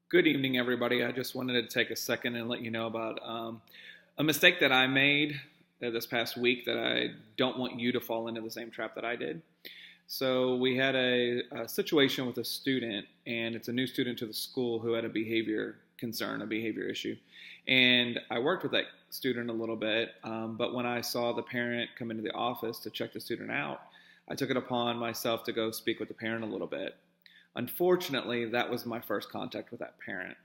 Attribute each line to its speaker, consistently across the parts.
Speaker 1: Good evening, everybody. I just wanted to take a second and let you know about a mistake that I made this past week that I don't want you to fall into the same trap that I did. So, we had a situation with a student, and it's a new student to the school who had a behavior concern, a behavior issue. And I worked with that student a little bit, but when I saw the parent come into the office to check the student out, I took it upon myself to go speak with the parent a little bit. Unfortunately, that was my first contact with that parent.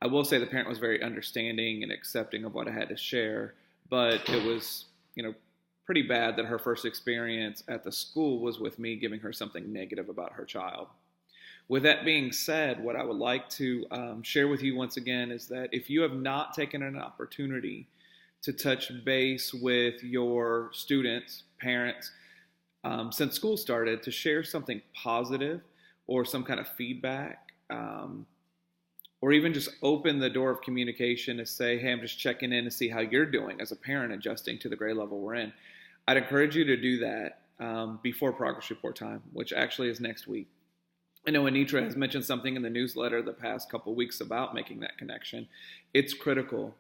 Speaker 1: I will say the parent was very understanding and accepting of what I had to share, but it was, pretty bad that her first experience at the school was with me giving her something negative about her child. With that being said, what I would like to share with you once again is that if you have not taken an opportunity to touch base with your students, parents, since school started, to share something positive or some kind of feedback, or even just open the door of communication to say, hey, I'm just checking in to see how you're doing as a parent adjusting to the grade level we're in. I'd encourage you to do that before progress report time, which actually is next week. I know Anitra has mentioned something in the newsletter the past couple weeks about making that connection. It's critical.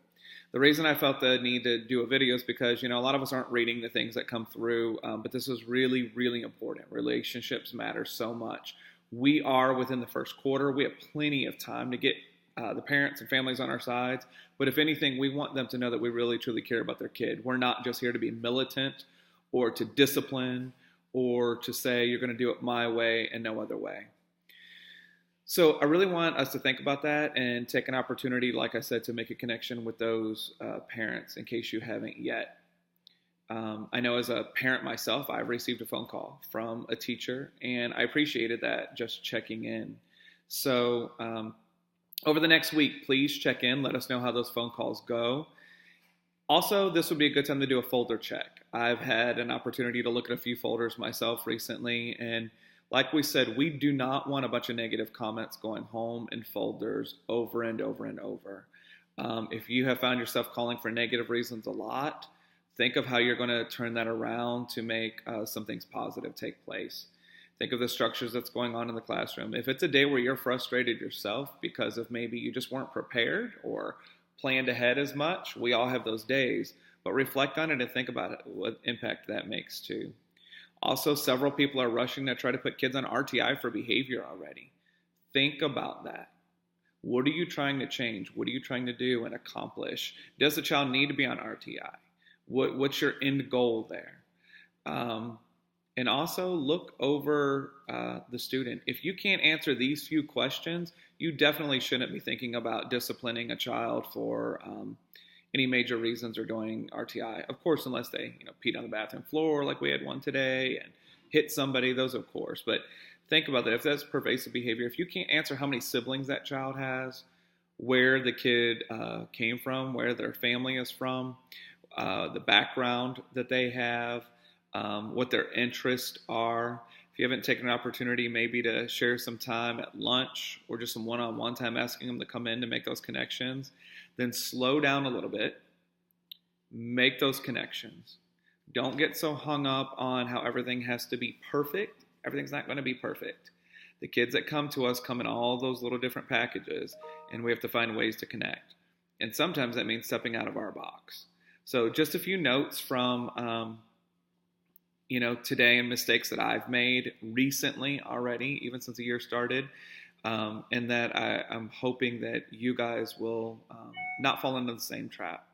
Speaker 1: The reason I felt the need to do a video is because, a lot of us aren't reading the things that come through, but this is really, really important. Relationships matter so much. We are within the first quarter. We have plenty of time to get the parents and families on our sides. But if anything, we want them to know that we really, truly care about their kid. We're not just here to be militant or to discipline or to say you're going to do it my way and no other way. So I really want us to think about that and take an opportunity, like I said, to make a connection with those parents in case you haven't yet. I know as a parent myself, I've received a phone call from a teacher, and I appreciated that, just checking in. So over the next week, please check in. Let us know how those phone calls go. Also, this would be a good time to do a folder check. I've had an opportunity to look at a few folders myself recently, and like we said, we do not want a bunch of negative comments going home in folders over and over and over. If you have found yourself calling for negative reasons a lot, think of how you're going to turn that around to make some things positive take place. Think of the structures that's going on in the classroom. If it's a day where you're frustrated yourself because of maybe you just weren't prepared or planned ahead as much, we all have those days, but reflect on it and think about it, what impact that makes too. Also, several people are rushing to try to put kids on RTI for behavior already. Think about that. What are you trying to change? What are you trying to do and accomplish? Does the child need to be on RTI? What's your end goal there? And also look over the student. If you can't answer these few questions, you definitely shouldn't be thinking about disciplining a child for any major reasons or doing RTI. Of course, unless they peed on the bathroom floor like we had one today and hit somebody, those of course. But think about that. If that's pervasive behavior, if you can't answer how many siblings that child has, where the kid came from, where their family is from, the background that they have, what their interests are. If you haven't taken an opportunity maybe to share some time at lunch or just some one-on-one time asking them to come in to make those connections, then slow down a little bit, make those connections. Don't get so hung up on how everything has to be perfect. Everything's not going to be perfect. The kids that come to us come in all those little different packages, and we have to find ways to connect. And sometimes that means stepping out of our box. So just a few notes from today and mistakes that I've made recently already, even since the year started, and that I'm hoping that you guys will not fall into the same trap.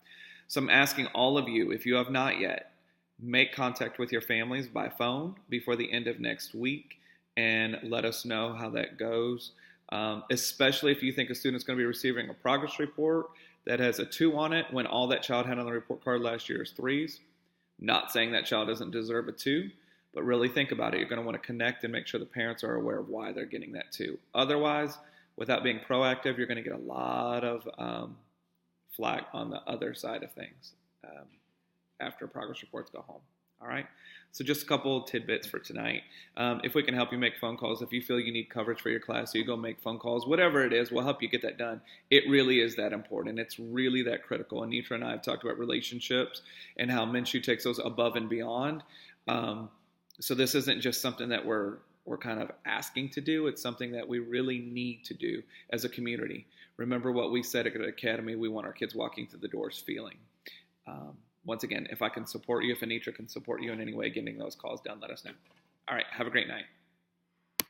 Speaker 1: So I'm asking all of you, if you have not yet, make contact with your families by phone before the end of next week and let us know how that goes, especially if you think a student's going to be receiving a progress report that has a 2 on it when all that child had on the report card last year is 3s. Not saying that child doesn't deserve a 2, but really think about it. You're going to want to connect and make sure the parents are aware of why they're getting that 2. Otherwise, without being proactive, you're going to get a lot of flack on the other side of things after progress reports go home. All right? So just a couple tidbits for tonight. If we can help you make phone calls, if you feel you need coverage for your class, so you go make phone calls, whatever it is, we'll help you get that done. It really is that important. It's really that critical. Anitra and I have talked about relationships and how Minshew takes those above and beyond. So this isn't just something that we're we're kind of asking to do. It's something that we really need to do as a community. Remember what we said at Academy, we want our kids walking through the doors feeling. Once again, if I can support you, if Anitra can support you in any way getting those calls done, let us know. All right, have a great night.